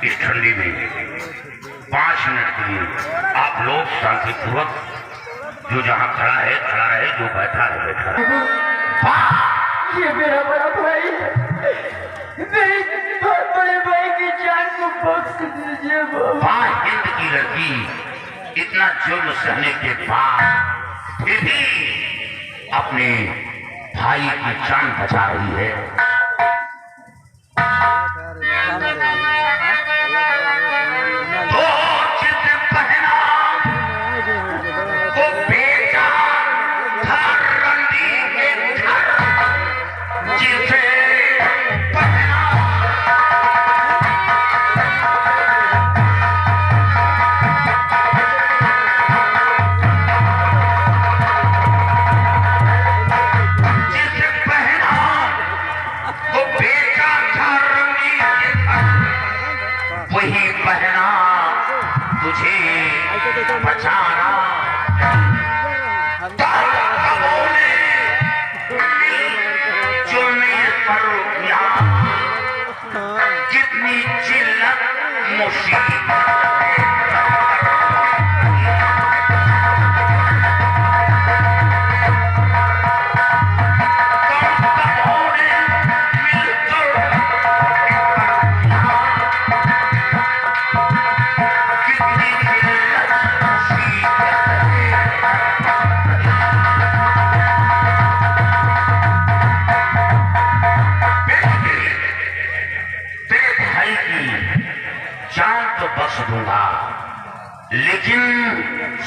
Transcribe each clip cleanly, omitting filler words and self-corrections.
इस ठंडी में 5 मिनट के लिए आप लोग शांतिपूर्वक जो जहाँ खड़ा रहे, जो बैठा है बैठा रहे। ये मेरा बड़ा भाई है, मेरे बड़े भाई की जान को बख्श दीजिए बाबा। हिंद की लड़की इतना जुल्म सहने के बाद फिर भी अपने भाई की जान बचा रही है। वही पहना तुझे बचाना, कितनी जिल्लत मुसीबत दूंगा, लेकिन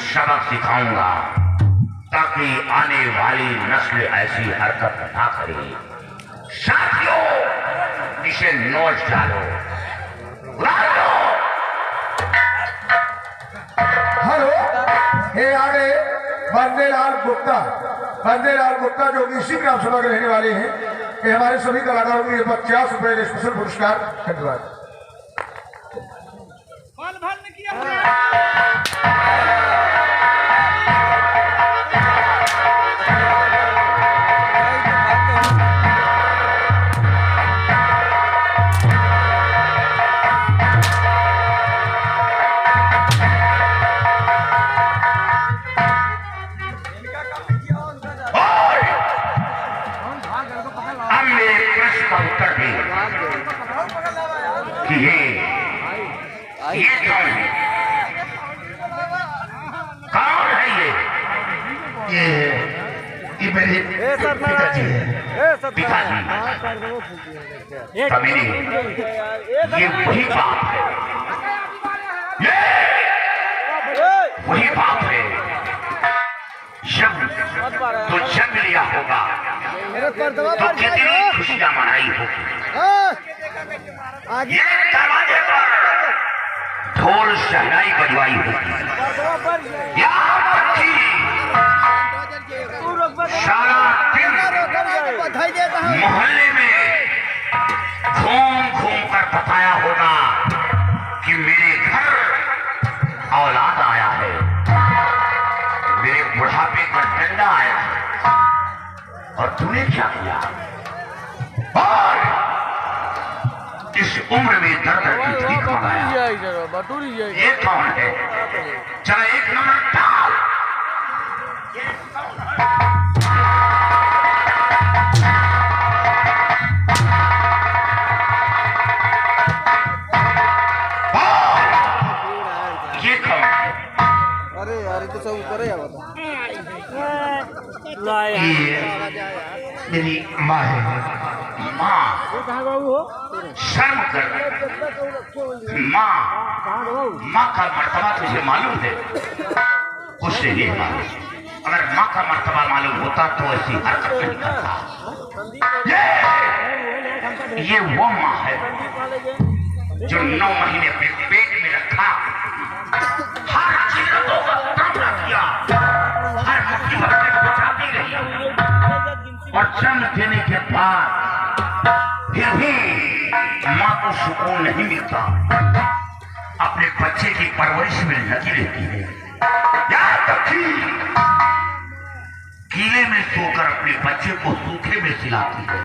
सबक सिखाऊंगा ताकि आने वाली नस्ल ऐसी हरकत ना करे। साथियों, इसे नोच डालो। हेलो, ये आ गए बंदेलाल गुप्ता जो कि इसी ग्राम सभा के रहने वाले हैं। ये हमारे सभी कलाकारों को 50 रुपए स्पेशल पुरस्कार। धन्यवाद। ये कौन है? कौन है ये मेरे पिताजी है। पिताजी कभी नहीं, ये वही बाप है, वही बाप है। जब लिया होगा तो कितनी खुशियां मनाई होगी। ये दरवाजे पर ढोल शहनाई बजवाई होगी। सारा दिन मोहल्ले में घूम कर बताया होगा कि मेरे घर औलाद आया है, मेरे बुढ़ापे का डंडा आया है, और तूने क्या किया? और इस उम्र में दर्द की भीख मंगाया। ये कौन है? चला एक नंबर डाल। ये मेरी माँ है। माँ शर्म कर। माँ माँ का मर्तबा तुझे मालूम है? कुछ नहीं मालूम। अगर माँ का मर्तबा मालूम होता तो ऐसी हरकत नहीं करता। ये वो माँ है जो 9 महीने अपने पेट में रखा, हर चीजों का सामना किया, हर मुसीबत से बचाती रही, और जन्म देने के बाद फिर भी माँ को सुकून नहीं मिलता, अपने बच्चे की परवरिश में लगी रहती है। याद रखी, गीले में सोकर अपने बच्चे को सूखे में सिलाती है।